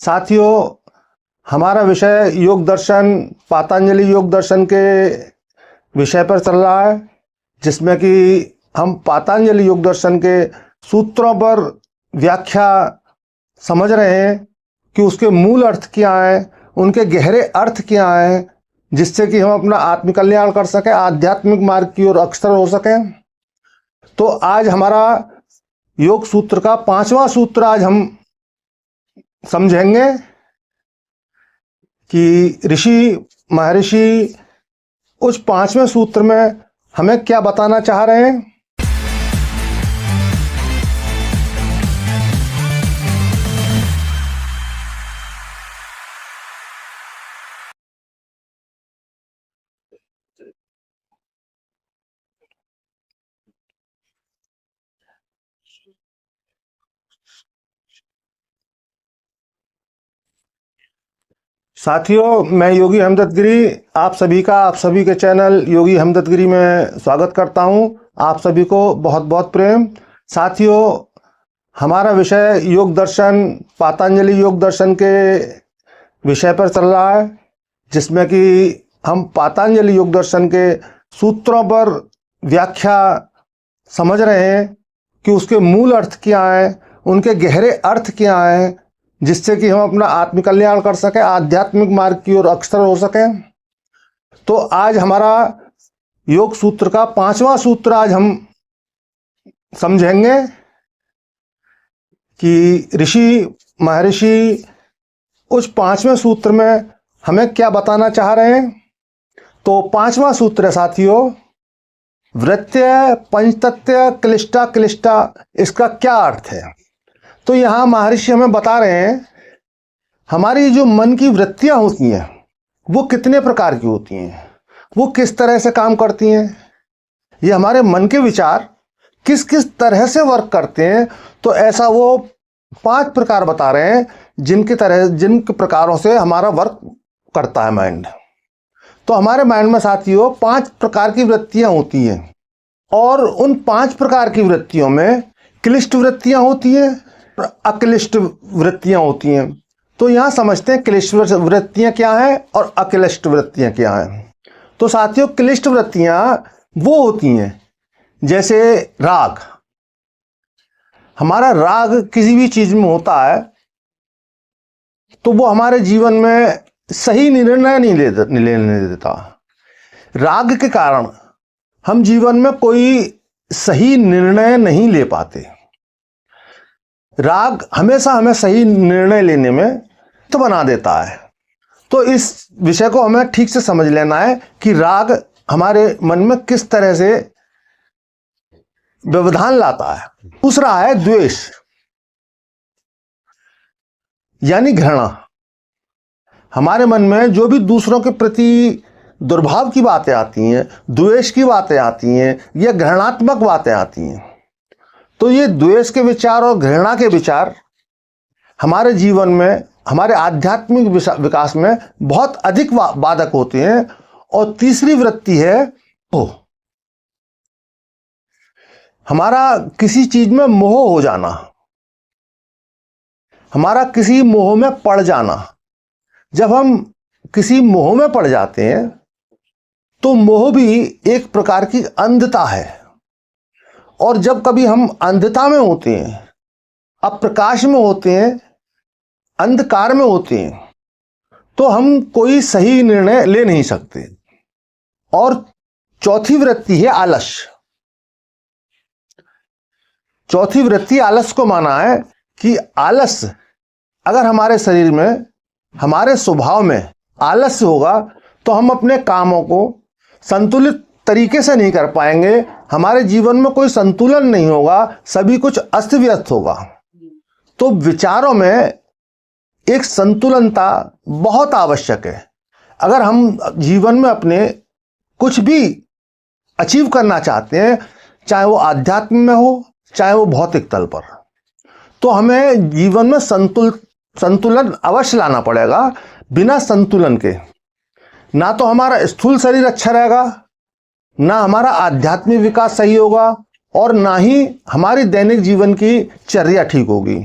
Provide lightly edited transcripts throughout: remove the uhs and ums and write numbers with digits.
साथियों, हमारा विषय योग दर्शन, पातंजलि योग दर्शन के विषय पर चल रहा है, जिसमें कि हम पातंजलि योग दर्शन के सूत्रों पर व्याख्या समझ रहे हैं कि उसके मूल अर्थ क्या हैं, उनके गहरे अर्थ क्या हैं, जिससे कि हम अपना आत्मकल्याण कर सकें, आध्यात्मिक मार्ग की ओर अग्रसर हो सकें। तो आज हमारा योग सूत्र का 5वां सूत्र आज हम समझेंगे कि ऋषि महर्षि उस 5वें सूत्र में हमें क्या बताना चाह रहे हैं। साथियों, मैं योगी हमदर्द गिरी आप सभी के चैनल योगी हमदर्द गिरी में स्वागत करता हूं। आप सभी को बहुत बहुत प्रेम। साथियों, हमारा विषय योग दर्शन, पातंजलि योग दर्शन के विषय पर चल रहा है, जिसमें कि हम पातंजलि योग दर्शन के सूत्रों पर व्याख्या समझ रहे हैं कि उसके मूल अर्थ क्या हैं, उनके गहरे अर्थ क्या हैं, जिससे कि हम अपना आत्मकल्याण कर सकें, आध्यात्मिक मार्ग की ओर अग्रसर हो सकें। तो आज हमारा योग सूत्र का 5वां सूत्र आज हम समझेंगे कि ऋषि महर्षि उस 5वें सूत्र में हमें क्या बताना चाह रहे हैं। तो 5वां सूत्र है साथियों, वृत्त्य पंचतत्व क्लिष्टा क्लिष्टा। इसका क्या अर्थ है? तो यहाँ महर्षि हमें बता रहे हैं हमारी जो मन की वृत्तियां होती हैं वो कितने प्रकार की होती हैं, वो किस तरह से काम करती हैं, ये हमारे मन के विचार किस किस तरह से वर्क करते हैं। तो ऐसा वो 5 प्रकार बता रहे हैं जिन प्रकारों से हमारा वर्क करता है माइंड। तो हमारे माइंड में साथियों 5 प्रकार की वृत्तियां होती हैं, और उन 5 प्रकार की वृत्तियों में क्लिष्ट वृत्तियां होती हैं, अक्लिष्ट वृत्तियां होती हैं। तो यहां समझते हैं क्लिष्ट वृत्तियां क्या हैं और अक्लिष्ट वृत्तियां क्या हैं। तो साथियों, क्लिष्ट वृत्तियां वो होती हैं जैसे राग। हमारा राग किसी भी चीज में होता है तो वो हमारे जीवन में सही निर्णय नहीं लेने देता। राग के कारण हम जीवन में कोई सही निर्णय नहीं ले पाते। राग हमेशा हमें सही निर्णय लेने में तो बना देता है। तो इस विषय को हमें ठीक से समझ लेना है कि राग हमारे मन में किस तरह से व्यवधान लाता है। दूसरा है द्वेष, यानी घृणा। हमारे मन में जो भी दूसरों के प्रति दुर्भाव की बातें आती हैं, द्वेष की बातें आती हैं या घृणात्मक बातें आती हैं, तो ये द्वेष के विचार और घृणा के विचार हमारे जीवन में, हमारे आध्यात्मिक विकास में बहुत अधिक बाधक होते हैं। और तीसरी वृत्ति है मोह। हमारा किसी चीज में मोह हो जाना, हमारा किसी मोह में पड़ जाना। जब हम किसी मोह में पड़ जाते हैं तो मोह भी एक प्रकार की अंधता है। और जब कभी हम अंधता में होते हैं, अप्रकाश में होते हैं, अंधकार में होते हैं, तो हम कोई सही निर्णय ले नहीं सकते। और चौथी वृत्ति है आलस। चौथी वृत्ति आलस को माना है कि आलस अगर हमारे शरीर में, हमारे स्वभाव में आलस्य होगा तो हम अपने कामों को संतुलित तरीके से नहीं कर पाएंगे, हमारे जीवन में कोई संतुलन नहीं होगा, सभी कुछ अस्त व्यस्त होगा। तो विचारों में एक संतुलनता बहुत आवश्यक है। अगर हम जीवन में अपने कुछ भी अचीव करना चाहते हैं, चाहे वो आध्यात्म में हो, चाहे वो भौतिक तल पर, तो हमें जीवन में संतुलन अवश्य लाना पड़ेगा। बिना संतुलन के ना तो हमारा स्थूल शरीर अच्छा रहेगा, ना हमारा आध्यात्मिक विकास सही होगा, और ना ही हमारी दैनिक जीवन की चर्या ठीक होगी।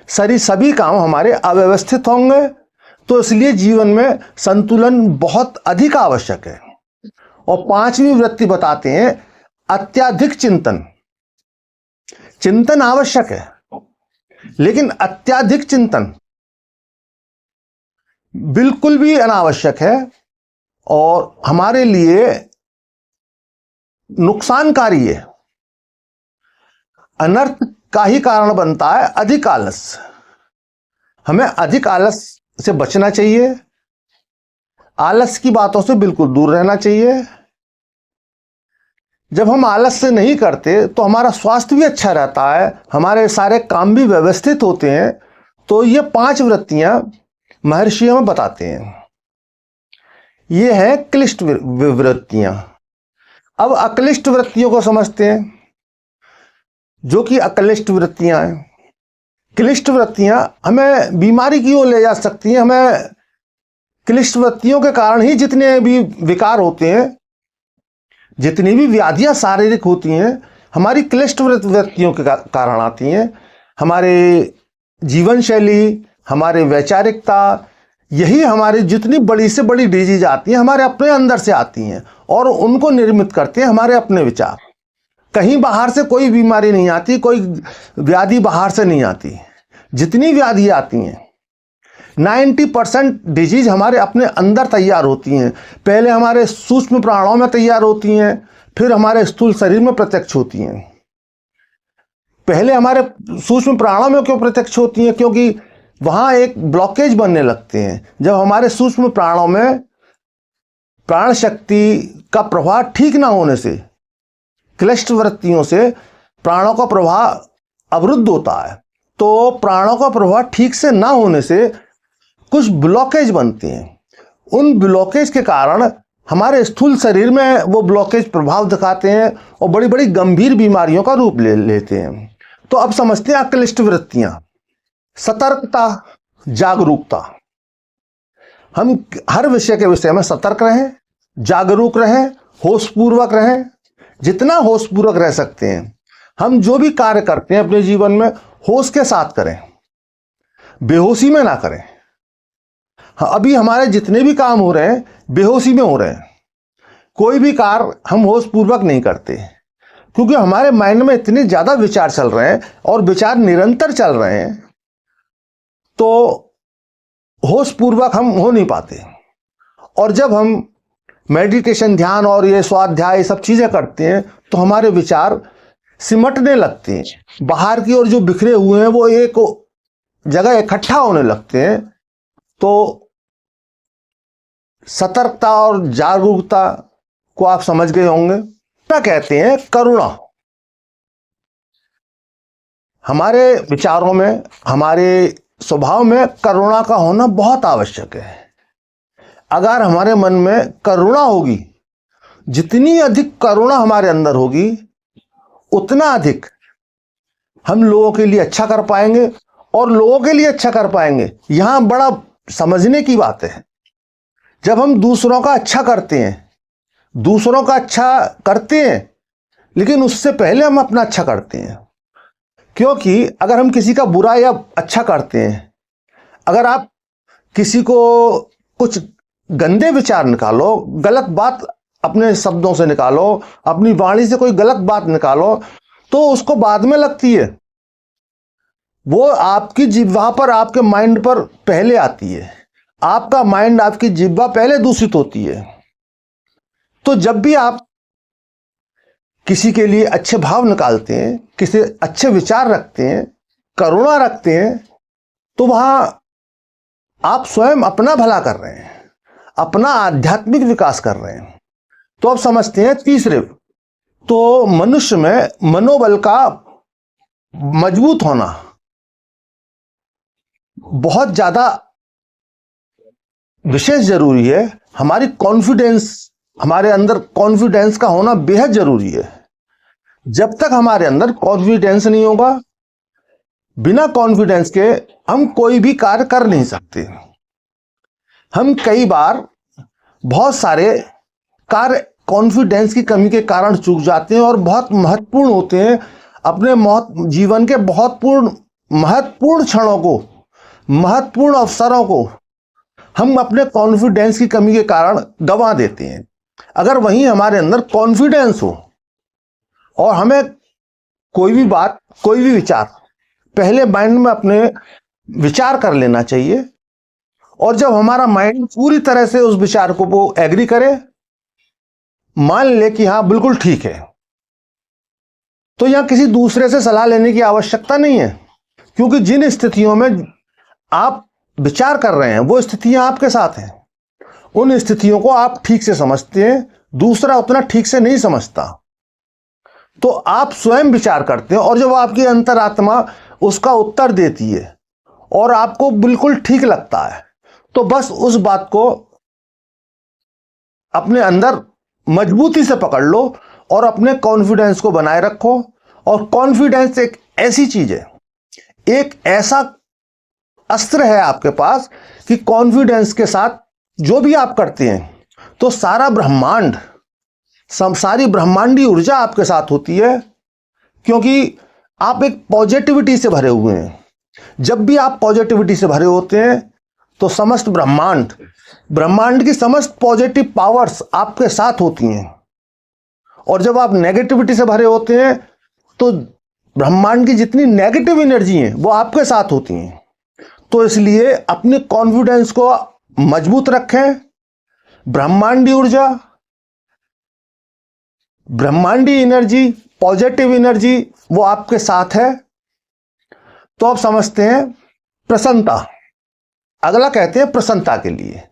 सभी काम हमारे अव्यवस्थित होंगे। तो इसलिए जीवन में संतुलन बहुत अधिक आवश्यक है। और पांचवी वृत्ति बताते हैं अत्यधिक चिंतन। चिंतन आवश्यक है, लेकिन अत्यधिक चिंतन बिल्कुल भी अनावश्यक है और हमारे लिए नुकसानकारी है। अनर्थ का ही कारण बनता है अधिक आलस। हमें अधिक आलस से बचना चाहिए, आलस की बातों से बिल्कुल दूर रहना चाहिए। जब हम आलस से नहीं करते तो हमारा स्वास्थ्य भी अच्छा रहता है, हमारे सारे काम भी व्यवस्थित होते हैं। तो ये 5 वृत्तियां महर्षि हमें बताते हैं। ये है क्लिष्ट वृत्तियां। अब अक्लिष्ट वृत्तियों को समझते हैं, जो कि अक्लिष्ट वृत्तियां हैं। क्लिष्ट वृत्तियां हमें बीमारी की ओर ले जा सकती हैं। हमें क्लिष्ट वृत्तियों के कारण ही जितने भी विकार होते हैं, जितनी भी व्याधियां शारीरिक होती हैं, हमारी क्लिष्ट वृत्तियों के कारण आती हैं। हमारे जीवन शैली, हमारे वैचारिकता, यही हमारी जितनी बड़ी से बड़ी डिजीज आती हैं हमारे अपने अंदर से आती हैं और उनको निर्मित करते हैं हमारे अपने विचार। कहीं बाहर से कोई बीमारी नहीं आती, कोई व्याधि बाहर से नहीं आती। जितनी व्याधि आती हैं 90% डिजीज हमारे अपने अंदर तैयार होती हैं। पहले हमारे सूक्ष्म प्राणों में तैयार होती हैं, फिर हमारे स्थूल शरीर में प्रत्यक्ष होती हैं। पहले हमारे सूक्ष्म प्राणों में क्यों प्रत्यक्ष होती हैं? क्योंकि वहां एक ब्लॉकेज बनने लगते हैं। जब हमारे सूक्ष्म प्राणों में प्राण शक्ति का प्रवाह ठीक ना होने से, क्लिष्ट वृत्तियों से प्राणों का प्रवाह अवरुद्ध होता है। तो प्राणों का प्रवाह ठीक से ना होने से कुछ ब्लॉकेज बनते हैं। उन ब्लॉकेज के कारण हमारे स्थूल शरीर में वो ब्लॉकेज प्रभाव दिखाते हैं और बड़ी बड़ी गंभीर बीमारियों का रूप ले लेते हैं। तो अब समझते हैं अक्लिष्ट वृत्तियां। सतर्कता, जागरूकता। हम हर विषय के विषय में सतर्क रहें, जागरूक रहें, होशपूर्वक रहें। जितना होशपूर्वक रह सकते हैं, हम जो भी कार्य करते हैं अपने जीवन में होश के साथ करें, बेहोशी में ना करें। अभी हमारे जितने भी काम हो रहे हैं बेहोशी में हो रहे हैं। कोई भी कार्य हम होशपूर्वक नहीं करते, क्योंकि हमारे माइंड में इतने ज्यादा विचार चल रहे हैं और विचार निरंतर चल रहे हैं, तो होशपूर्वक हम हो नहीं पाते। और जब हम मेडिटेशन, ध्यान और ये स्वाध्याय सब चीजें करते हैं तो हमारे विचार सिमटने लगते हैं। बाहर की ओर जो बिखरे हुए हैं वो एक जगह इकट्ठा होने लगते हैं। तो सतर्कता और जागरूकता को आप समझ गए होंगे। क्या कहते हैं? करुणा। हमारे विचारों में, हमारे स्वभाव में करुणा का होना बहुत आवश्यक है। अगर हमारे मन में करुणा होगी, जितनी अधिक करुणा हमारे अंदर होगी, उतना अधिक हम लोगों के लिए अच्छा कर पाएंगे और लोगों के लिए अच्छा कर पाएंगे। यहां बड़ा समझने की बात है। जब हम दूसरों का अच्छा करते हैं, दूसरों का अच्छा करते हैं, लेकिन उससे पहले हम अपना अच्छा करते हैं। क्योंकि अगर हम किसी का बुरा या अच्छा करते हैं, अगर आप किसी को कुछ गंदे विचार निकालो, गलत बात अपने शब्दों से निकालो, अपनी वाणी से कोई गलत बात निकालो, तो उसको बाद में लगती है। वो आपकी जिह्वा पर, आपके माइंड पर पहले आती है। आपका माइंड, आपकी जिह्वा पहले दूषित होती है। तो जब भी आप किसी के लिए अच्छे भाव निकालते हैं, किसी अच्छे विचार रखते हैं, करुणा रखते हैं, तो वहां आप स्वयं अपना भला कर रहे हैं, अपना आध्यात्मिक विकास कर रहे हैं। तो अब समझते हैं तीसरे। तो मनुष्य में मनोबल का मजबूत होना बहुत ज्यादा विशेष जरूरी है। हमारी कॉन्फिडेंस, हमारे अंदर कॉन्फिडेंस का होना बेहद जरूरी है। जब तक हमारे अंदर कॉन्फिडेंस नहीं होगा, बिना कॉन्फिडेंस के हम कोई भी कार्य कर नहीं सकते। हम कई बार बहुत सारे कार्य कॉन्फिडेंस की कमी के कारण चूक जाते हैं और बहुत महत्वपूर्ण होते हैं, अपने जीवन के बहुत महत्वपूर्ण क्षणों को, महत्वपूर्ण अवसरों को हम अपने कॉन्फिडेंस की कमी के कारण गंवा देते हैं। अगर वहीं हमारे अंदर कॉन्फिडेंस हो और हमें कोई भी बात, कोई भी विचार पहले माइंड में अपने विचार कर लेना चाहिए, और जब हमारा माइंड पूरी तरह से उस विचार को वो एग्री करे, मान ले कि हाँ बिल्कुल ठीक है, तो यहां किसी दूसरे से सलाह लेने की आवश्यकता नहीं है, क्योंकि जिन स्थितियों में आप विचार कर रहे हैं वो स्थितियां आपके साथ हैं। उन स्थितियों को आप ठीक से समझते हैं, दूसरा उतना ठीक से नहीं समझता। तो आप स्वयं विचार करते हैं, और जब आपकी अंतरात्मा उसका उत्तर देती है और आपको बिल्कुल ठीक लगता है, तो बस उस बात को अपने अंदर मजबूती से पकड़ लो और अपने कॉन्फिडेंस को बनाए रखो। और कॉन्फिडेंस एक ऐसी चीज है, एक ऐसा अस्त्र है आपके पास कि कॉन्फिडेंस के साथ जो भी आप करते हैं तो सारा ब्रह्मांड, सारी ब्रह्मांडी ऊर्जा आपके साथ होती है, क्योंकि आप एक पॉजिटिविटी से भरे हुए हैं। जब भी आप पॉजिटिविटी से भरे होते हैं तो समस्त ब्रह्मांड, ब्रह्मांड की समस्त पॉजिटिव पावर्स आपके साथ होती हैं, और जब आप नेगेटिविटी से भरे होते हैं तो ब्रह्मांड की जितनी नेगेटिव एनर्जी है वो आपके साथ होती हैं। तो इसलिए अपने कॉन्फिडेंस को मजबूत रखें। ब्रह्मांडी ऊर्जा, ब्रह्मांडी एनर्जी, पॉजिटिव एनर्जी वो आपके साथ है। तो आप समझते हैं प्रसन्नता। अगला कहते हैं प्रसन्नता के लिए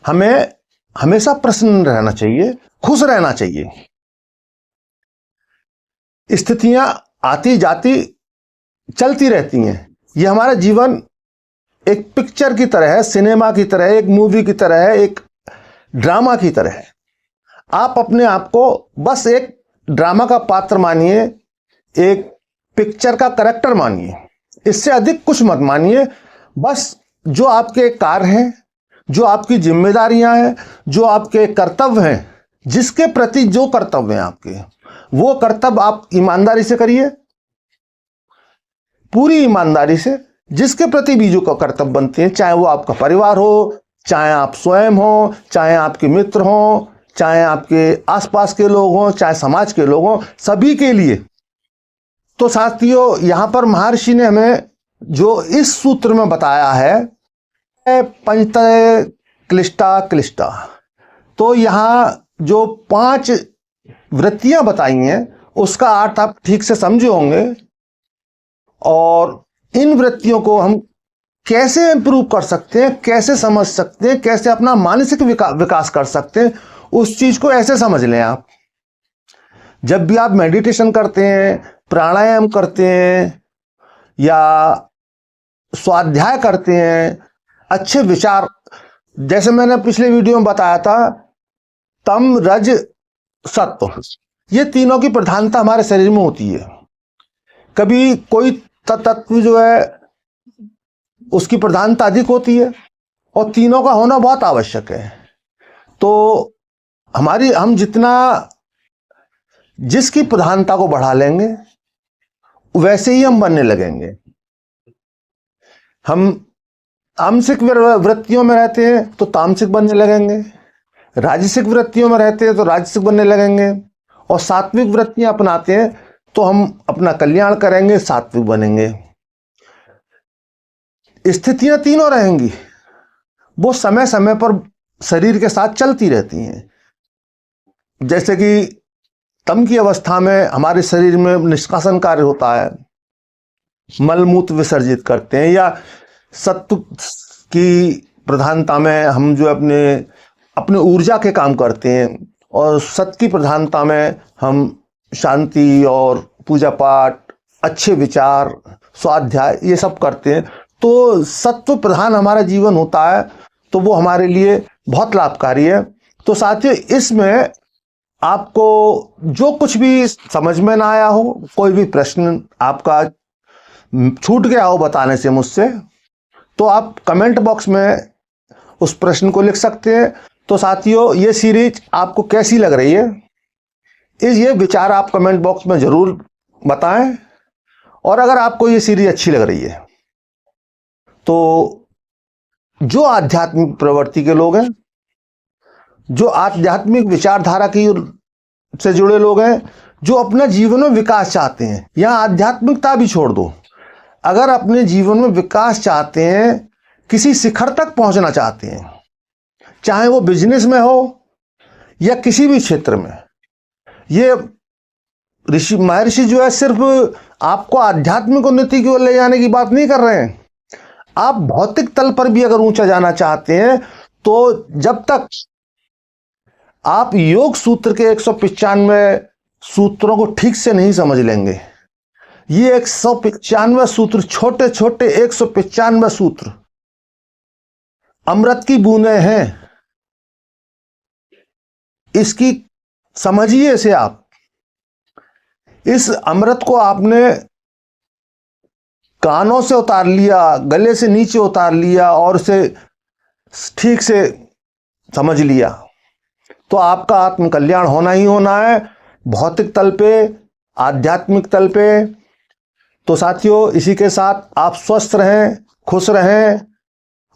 हमें हमेशा प्रसन्न रहना चाहिए, खुश रहना चाहिए। स्थितियां आती जाती चलती रहती हैं। यह हमारा जीवन एक पिक्चर की तरह है, सिनेमा की तरह है, एक मूवी की तरह है, एक ड्रामा की तरह है। आप अपने आप को बस एक ड्रामा का पात्र मानिए, एक पिक्चर का कैरेक्टर मानिए, इससे अधिक कुछ मत मानिए। बस जो आपके कार्य हैं, जो आपकी जिम्मेदारियां हैं, जो आपके कर्तव्य हैं, जिसके प्रति जो कर्तव्य हैं आपके, वो कर्तव्य आप ईमानदारी से करिए, पूरी ईमानदारी से। जिसके प्रति भी जो कर्तव्य बनते हैं, चाहे वो आपका परिवार हो, चाहे आप स्वयं हो, चाहे आपके मित्र हो, चाहे आपके आसपास के लोग हों, चाहे समाज के लोग हों, सभी के लिए। तो साथियों, यहां पर महर्षि ने हमें जो इस सूत्र में बताया है, पंचतय क्लिष्टा क्लिष्टा, तो यहां जो 5 वृत्तियां बताई हैं उसका अर्थ आप ठीक से समझे होंगे, और इन वृत्तियों को हम कैसे इंप्रूव कर सकते हैं, कैसे समझ सकते हैं, कैसे अपना मानसिक विकास कर सकते हैं, उस चीज को ऐसे समझ लें आप। जब भी आप मेडिटेशन करते हैं, प्राणायाम करते हैं या स्वाध्याय करते हैं, अच्छे विचार, जैसे मैंने पिछले वीडियो में बताया था, तम रज सत्व, ये तीनों की प्रधानता हमारे शरीर में होती है। कभी कोई तत्व जो है उसकी प्रधानता अधिक होती है, और तीनों का होना बहुत आवश्यक है। तो हम जितना जिसकी प्रधानता को बढ़ा लेंगे वैसे ही हम बनने लगेंगे। हम तामसिक वृत्तियों में रहते हैं तो तामसिक बनने लगेंगे, राजसिक वृत्तियों में रहते हैं तो राजसिक बनने लगेंगे, और सात्विक वृत्तियां अपनाते हैं तो हम अपना कल्याण करेंगे, सात्विक बनेंगे। स्थितियां तीनों रहेंगी, वो समय समय पर शरीर के साथ चलती रहती हैं। जैसे कि तम की अवस्था में हमारे शरीर में निष्कासन कार्य होता है, मलमूत्र विसर्जित करते हैं, या सत्व की प्रधानता में हम जो अपने ऊर्जा के काम करते हैं, और सत्व की प्रधानता में हम शांति और पूजा पाठ, अच्छे विचार, स्वाध्याय, ये सब करते हैं। तो सत्व प्रधान हमारा जीवन होता है, तो वो हमारे लिए बहुत लाभकारी है। तो साथियों, इसमें आपको जो कुछ भी समझ में ना आया हो, कोई भी प्रश्न आपका छूट गया हो बताने से मुझसे, तो आप कमेंट बॉक्स में उस प्रश्न को लिख सकते हैं। तो साथियों, ये सीरीज आपको कैसी लग रही है, ये विचार आप कमेंट बॉक्स में जरूर बताएं, और अगर आपको ये सीरीज अच्छी लग रही है तो जो आध्यात्मिक प्रवृत्ति के लोग हैं, जो आध्यात्मिक विचारधारा की से जुड़े लोग हैं, जो अपना जीवन में विकास चाहते हैं, यहां आध्यात्मिकता भी छोड़ दो, अगर अपने जीवन में विकास चाहते हैं, किसी शिखर तक पहुंचना चाहते हैं, चाहे वो बिजनेस में हो या किसी भी क्षेत्र में, ये महर्षि जो है सिर्फ आपको आध्यात्मिक उन्नति की ओर ले जाने की बात नहीं कर रहे हैं। आप भौतिक तल पर भी अगर ऊंचा जाना चाहते हैं तो जब तक आप योग सूत्र के 195 सूत्रों को ठीक से नहीं समझ लेंगे, ये 195 सूत्र, छोटे छोटे 195 सूत्र अमृत की बूंदें हैं, इसकी समझिए इसे आप। इस अमृत को आपने कानों से उतार लिया, गले से नीचे उतार लिया और उसे ठीक से समझ लिया तो आपका आत्म कल्याण होना ही होना है, भौतिक तल पे, आध्यात्मिक तल पे। तो साथियों, इसी के साथ आप स्वस्थ रहें, खुश रहें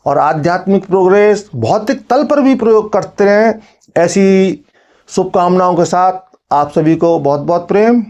और आध्यात्मिक प्रोग्रेस भौतिक तल पर भी प्रयोग करते रहें। ऐसी शुभकामनाओं के साथ आप सभी को बहुत बहुत प्रेम।